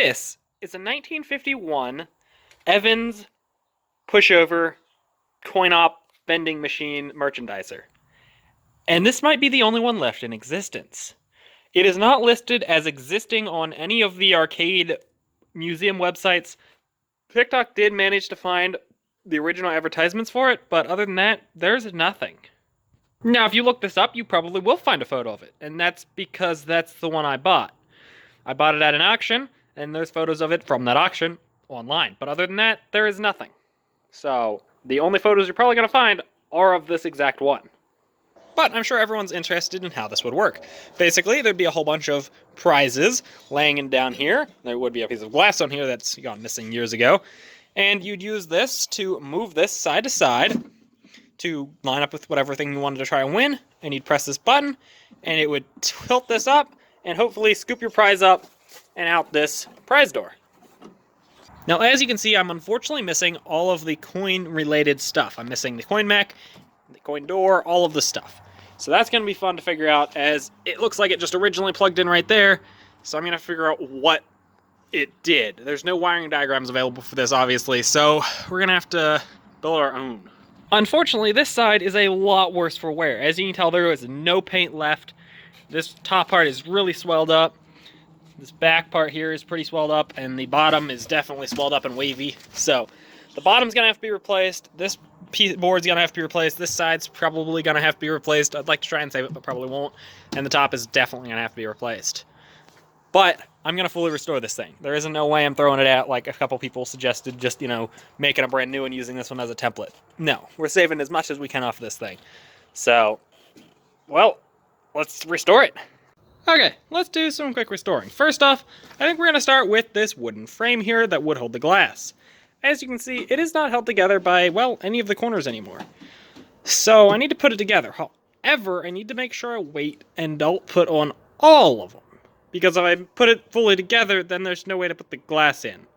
This is a 1951 Evans Pushover coin-op vending machine merchandiser. And this might be the only one left in existence. It is not listed as existing on any of the arcade museum websites. TikTok did manage to find the original advertisements for it, but other than that, there's nothing. Now, if you look this up, you probably will find a photo of it, and that's because that's the one I bought. I bought it at an auction, and there's photos of it from that auction online. But other than that, there is nothing. So, the only photos you're probably going to find are of this exact one. But I'm sure everyone's interested in how this would work. Basically, there'd be a whole bunch of prizes laying down here. There would be a piece of glass on here that's gone missing years ago. And you'd use this to move this side to side to line up with whatever thing you wanted to try and win. And you'd press this button, and it would tilt this up, and hopefully scoop your prize up and out this prize door. Now, as you can see, I'm unfortunately missing all of the coin-related stuff. I'm missing the coin mech, the coin door, all of the stuff. So that's going to be fun to figure out, as it looks like it just originally plugged in right there. So I'm going to figure out what it did. There's no wiring diagrams available for this, obviously, so we're going to have to build our own. Unfortunately, this side is a lot worse for wear. As you can tell, there is no paint left. This top part is really swelled up. This back part here is pretty swelled up, and the bottom is definitely swelled up and wavy. So the bottom's going to have to be replaced. This board's going to have to be replaced. This side's probably going to have to be replaced. I'd like to try and save it, but probably won't. And the top is definitely going to have to be replaced. But I'm going to fully restore this thing. There isn't no way I'm throwing it out like a couple people suggested, just, making a brand new and using this one as a template. No, we're saving as much as we can off this thing. So, well, let's restore it. Okay, let's do some quick restoring. First off, I think we're going to start with this wooden frame here that would hold the glass. As you can see, it is not held together by, well, any of the corners anymore. So I need to put it together. However, I need to make sure I wait and don't put on all of them. Because if I put it fully together, then there's no way to put the glass in.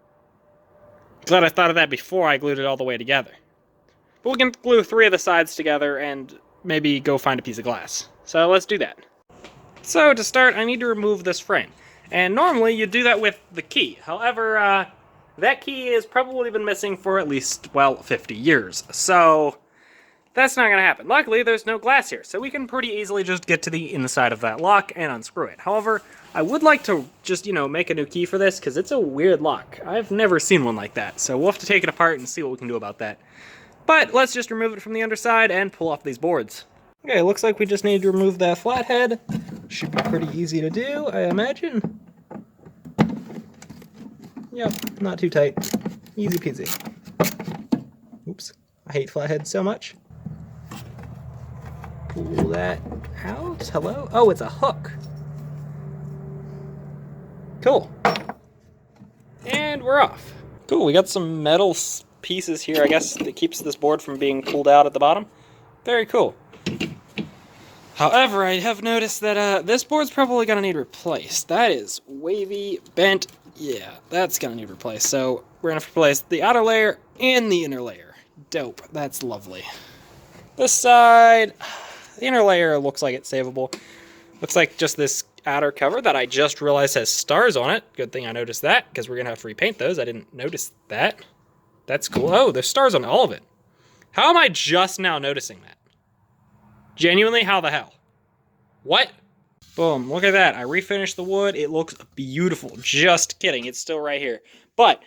Glad I thought of that before I glued it all the way together. But we can glue 3 of the sides together and maybe go find a piece of glass. So let's do that. So to start, I need to remove this frame. And normally you do that with the key. However, that key has probably been missing for at least, 50 years. So that's not going to happen. Luckily, there's no glass here, so we can pretty easily just get to the inside of that lock and unscrew it. However, I would like to just, make a new key for this, because it's a weird lock. I've never seen one like that, so we'll have to take it apart and see what we can do about that. But let's just remove it from the underside and pull off these boards. Okay, looks like we just need to remove that flathead. Should be pretty easy to do, I imagine. Yep, not too tight. Easy peasy. Oops, I hate flatheads so much. Pull that out. Hello? Oh, it's a hook. Cool. And we're off. Cool, we got some metal pieces here, I guess, that keeps this board from being pulled out at the bottom. Very cool. However, I have noticed that this board's probably going to need replaced. That is wavy, bent. Yeah, that's going to need replaced. So we're going to replace the outer layer and the inner layer. Dope. That's lovely. This side, the inner layer looks like it's savable. Looks like just this outer cover that I just realized has stars on it. Good thing I noticed that, because we're going to have to repaint those. I didn't notice that. That's cool. Oh, there's stars on all of it. How am I just now noticing that? Genuinely, how the hell? What? Boom, look at that. I refinished the wood. It looks beautiful. Just kidding, it's still right here. But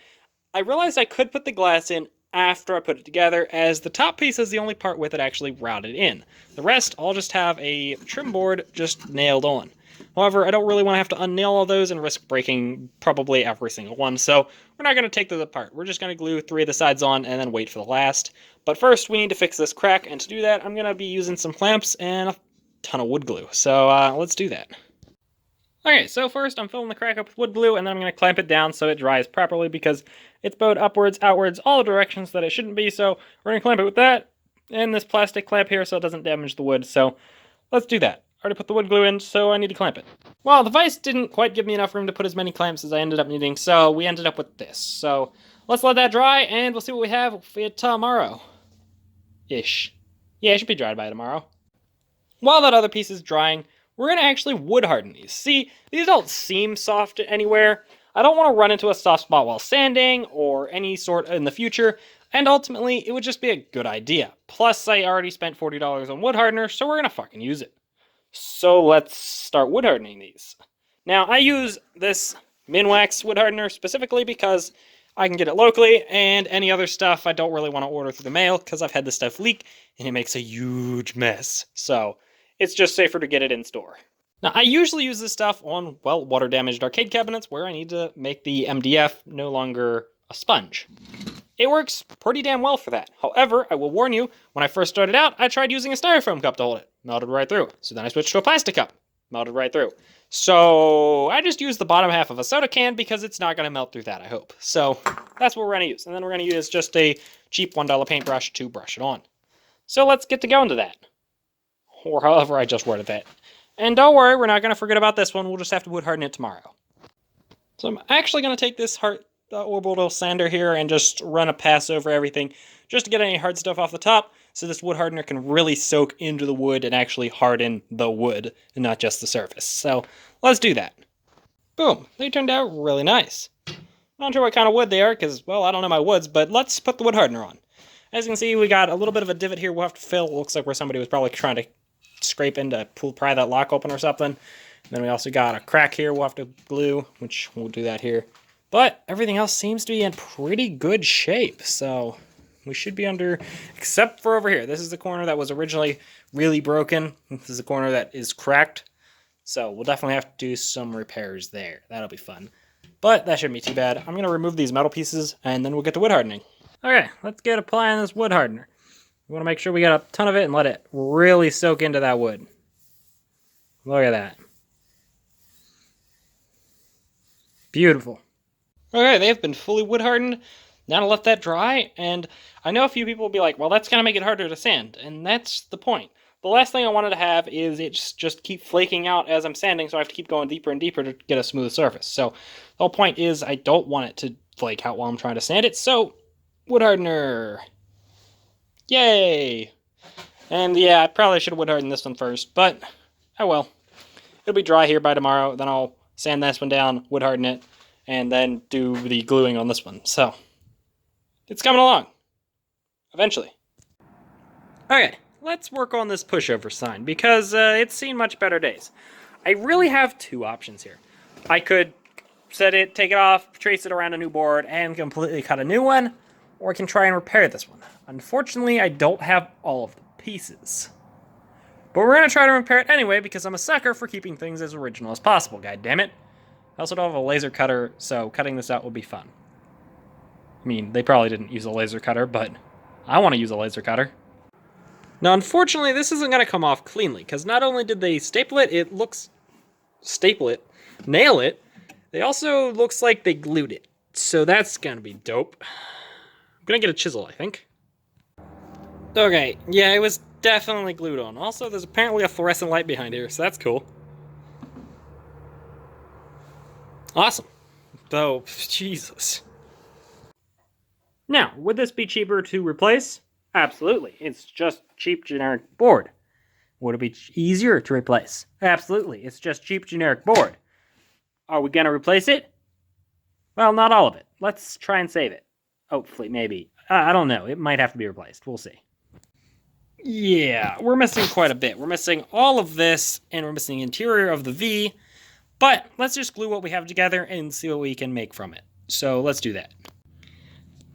I realized I could put the glass in after I put it together, as the top piece is the only part with it actually routed in. The rest, I'll just have a trim board just nailed on. However, I don't really want to have to unnail all those and risk breaking probably every single one, so we're not going to take those apart. We're just going to glue 3 of the sides on and then wait for the last. But first, we need to fix this crack, and to do that, I'm going to be using some clamps and a ton of wood glue. So let's do that. Okay, so first I'm filling the crack up with wood glue, and then I'm going to clamp it down so it dries properly, because it's bowed upwards, outwards, all the directions that it shouldn't be, so we're going to clamp it with that, and this plastic clamp here so it doesn't damage the wood, so let's do that. I already put the wood glue in, so I need to clamp it. Well, the vise didn't quite give me enough room to put as many clamps as I ended up needing, so we ended up with this. So let's let that dry, and we'll see what we have for tomorrow. Ish. Yeah, it should be dried by tomorrow. While that other piece is drying, we're going to actually wood harden these. See, these don't seem soft anywhere. I don't want to run into a soft spot while sanding or any sort in the future, and ultimately it would just be a good idea. Plus, I already spent $40 on wood hardener, so we're gonna fucking use it. So let's start wood hardening these. Now, I use this Minwax wood hardener specifically because I can get it locally, and any other stuff I don't really want to order through the mail because I've had this stuff leak and it makes a huge mess. So it's just safer to get it in store. Now, I usually use this stuff on, well, water-damaged arcade cabinets where I need to make the MDF no longer a sponge. It works pretty damn well for that. However, I will warn you, when I first started out, I tried using a styrofoam cup to hold it. Melted right through. So then I switched to a plastic cup. Melted right through. So I just used the bottom half of a soda can because it's not going to melt through that, I hope. So that's what we're going to use. And then we're going to use just a cheap $1 paintbrush to brush it on. So let's get to go into that. Or however I just worded that. And don't worry, we're not going to forget about this one. We'll just have to wood harden it tomorrow. So I'm actually going to take this orbital sander here and just run a pass over everything just to get any hard stuff off the top so this wood hardener can really soak into the wood and actually harden the wood and not just the surface. So let's do that. Boom, they turned out really nice. Not sure what kind of wood they are because, well, I don't know my woods, but let's put the wood hardener on. As you can see, we got a little bit of a divot here we'll have to fill. It looks like where somebody was probably trying to scrape in to pry that lock open or something. And then we also got a crack here we'll have to glue, which we'll do that here. But everything else seems to be in pretty good shape, so we should be under, except for over here. This is the corner that was originally really broken. This is the corner that is cracked. So we'll definitely have to do some repairs there. That'll be fun. But that shouldn't be too bad. I'm going to remove these metal pieces, and then we'll get to wood hardening. Okay, let's get applying this wood hardener. We want to make sure we got a ton of it and let it really soak into that wood. Look at that. Beautiful. Okay, they've been fully wood hardened. Now to let that dry, and I know a few people will be like, well, that's going to make it harder to sand, and that's the point. The last thing I wanted to have is it just keep flaking out as I'm sanding, so I have to keep going deeper and deeper to get a smooth surface. So the whole point is I don't want it to flake out while I'm trying to sand it, so wood hardener. Yay! And yeah, I probably should have wood hardened this one first, but oh well. It'll be dry here by tomorrow, then I'll sand this one down, wood harden it, and then do the gluing on this one. So it's coming along. Eventually. Okay, let's work on this pushover sign, because it's seen much better days. I really have two options here. I could set it, take it off, trace it around a new board, and completely cut a new one, or I can try and repair this one. Unfortunately, I don't have all of the pieces. But we're going to try to repair it anyway, because I'm a sucker for keeping things as original as possible, goddammit. I also don't have a laser cutter, so cutting this out will be fun. I mean, they probably didn't use a laser cutter, but I want to use a laser cutter. Now, unfortunately, this isn't going to come off cleanly, because not only did they nail it, they also looks like they glued it. So that's going to be dope. I'm going to get a chisel, I think. Okay, yeah, it was definitely glued on. Also, there's apparently a fluorescent light behind here, so that's cool. Awesome. Though, Jesus. Now, would this be cheaper to replace? Absolutely. It's just cheap generic board. Would it be easier to replace? Absolutely. It's just cheap generic board. Are we going to replace it? Well, not all of it. Let's try and save it. Hopefully, maybe. I don't know. It might have to be replaced. We'll see. Yeah, we're missing quite a bit. We're missing all of this, and we're missing the interior of the V. But let's just glue what we have together and see what we can make from it. So let's do that.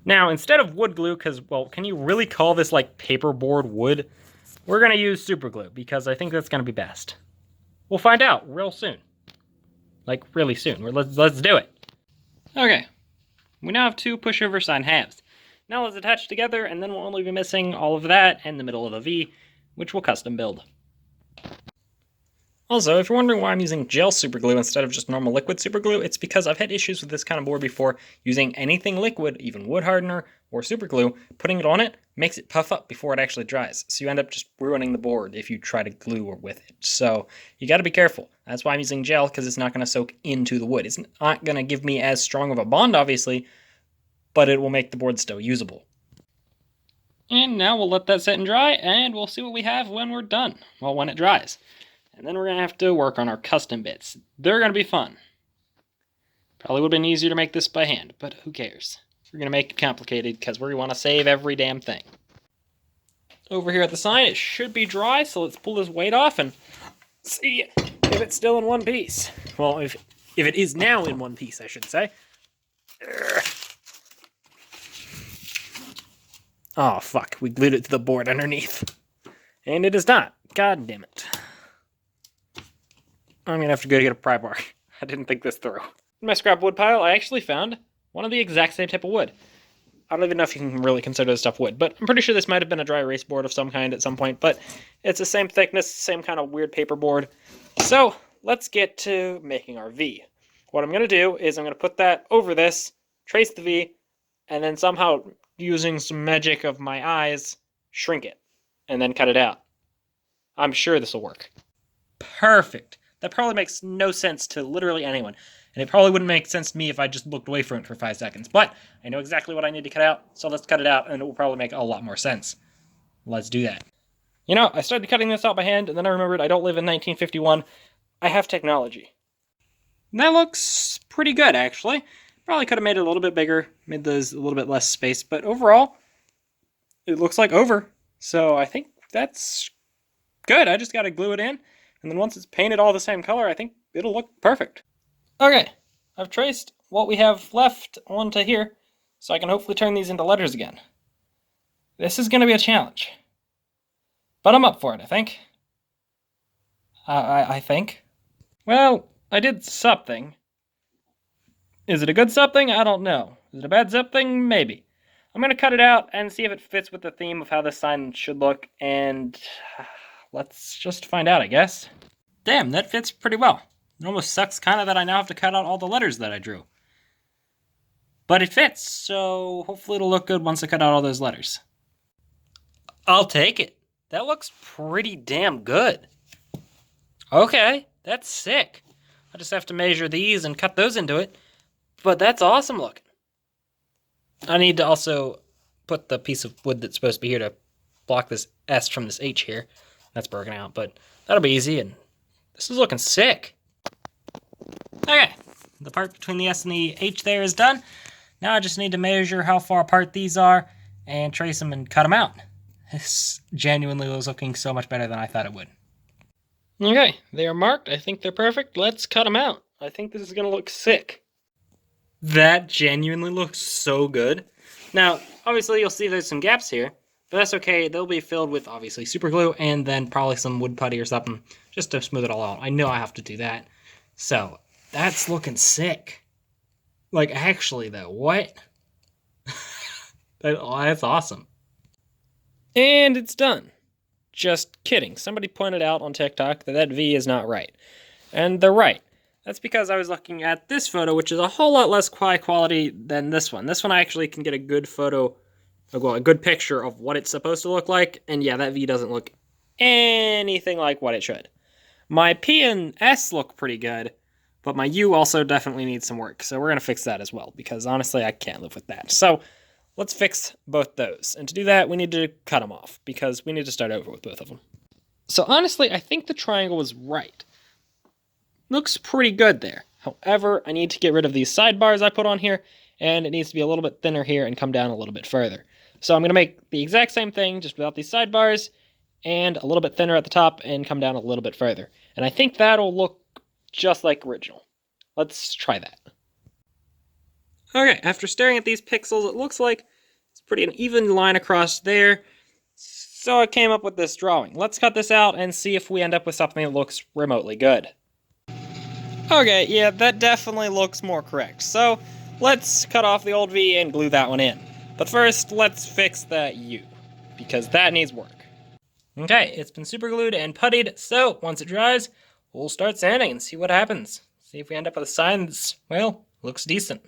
Now, instead of wood glue, because, well, can you really call this like paperboard wood? We're going to use super glue, because I think that's going to be best. We'll find out real soon. Like, really soon. Let's do it. Okay. We now have two pushover sign halves. Now let's attach together, and then we'll only be missing all of that in the middle of the V, which we'll custom build. Also, if you're wondering why I'm using gel super glue instead of just normal liquid super glue, it's because I've had issues with this kind of board before using anything liquid, even wood hardener or super glue. Putting it on it makes it puff up before it actually dries, so you end up just ruining the board if you try to glue or with it. So you got to be careful. That's why I'm using gel, because it's not going to soak into the wood. It's not going to give me as strong of a bond, obviously, but it will make the board still usable. And now we'll let that set and dry, and we'll see what we have when we're done. Well, when it dries. And then we're going to have to work on our custom bits. They're going to be fun. Probably would have been easier to make this by hand, but who cares? We're going to make it complicated because we want to save every damn thing. Over here at the sign, it should be dry, so let's pull this weight off and see if it's still in one piece. Well, if it is now in one piece, I should say. Oh, fuck. We glued it to the board underneath. And it is not. God damn it. I'm going to have to go get a pry bar. I didn't think this through. In my scrap wood pile, I actually found one of the exact same type of wood. I don't even know if you can really consider this stuff wood, but I'm pretty sure this might have been a dry erase board of some kind at some point, but it's the same thickness, same kind of weird paper board. So let's get to making our V. What I'm going to do is I'm going to put that over this, trace the V, and then somehow, using some magic of my eyes, shrink it, and then cut it out. I'm sure this will work. Perfect. That probably makes no sense to literally anyone. And it probably wouldn't make sense to me if I just looked away from it for 5 seconds. But I know exactly what I need to cut out, so let's cut it out, and it will probably make a lot more sense. Let's do that. You know, I started cutting this out by hand, and then I remembered I don't live in 1951. I have technology. And that looks pretty good, actually. Probably could have made it a little bit bigger, made those a little bit less space, but overall, it looks like over. So I think that's good. I just got to glue it in, and then once it's painted all the same color, I think it'll look perfect. Okay, I've traced what we have left onto here, so I can hopefully turn these into letters again. This is going to be a challenge, but I'm up for it, I think. I think. Well, I did something. Is it a good something? I don't know. Is it a bad something? Maybe. I'm going to cut it out and see if it fits with the theme of how this sign should look, and let's just find out, I guess. Damn, that fits pretty well. It almost sucks kind of that I now have to cut out all the letters that I drew. But it fits, so hopefully it'll look good once I cut out all those letters. I'll take it. That looks pretty damn good. Okay, that's sick. I just have to measure these and cut those into it. But that's awesome looking. I need to also put the piece of wood that's supposed to be here to block this S from this H here. That's broken out, but that'll be easy, and this is looking sick. Okay, the part between the S and the H there is done. Now I just need to measure how far apart these are and trace them and cut them out. This genuinely was looking so much better than I thought it would. Okay, they are marked. I think they're perfect. Let's cut them out. I think this is going to look sick. That genuinely looks so good. Now, obviously you'll see there's some gaps here, but that's okay. They'll be filled with, obviously, super glue and then probably some wood putty or something just to smooth it all out. I know I have to do that. So, that's looking sick. Like, actually, though, what? That's awesome. And it's done. Just kidding. Somebody pointed out on TikTok that V is not right. And they're right. That's because I was looking at this photo, which is a whole lot less high quality than this one. This one I actually can get a good photo, well, a good picture of what it's supposed to look like. And yeah, that V doesn't look anything like what it should. My P and S look pretty good, but my U also definitely needs some work. So we're going to fix that as well, because honestly, I can't live with that. So let's fix both those. And to do that, we need to cut them off, because we need to start over with both of them. So honestly, I think the triangle was right. Looks pretty good there. However, I need to get rid of these sidebars I put on here, and it needs to be a little bit thinner here and come down a little bit further. So I'm going to make the exact same thing, just without these sidebars, and a little bit thinner at the top and come down a little bit further. And I think that'll look just like original. Let's try that. Okay, after staring at these pixels, it looks like it's pretty an even line across there. So I came up with this drawing. Let's cut this out and see if we end up with something that looks remotely good. Okay, yeah, that definitely looks more correct. So let's cut off the old V and glue that one in. But first, let's fix that U, because that needs work. Okay, it's been super glued and puttied, so once it dries, we'll start sanding and see what happens. See if we end up with a sign that's, well, looks decent.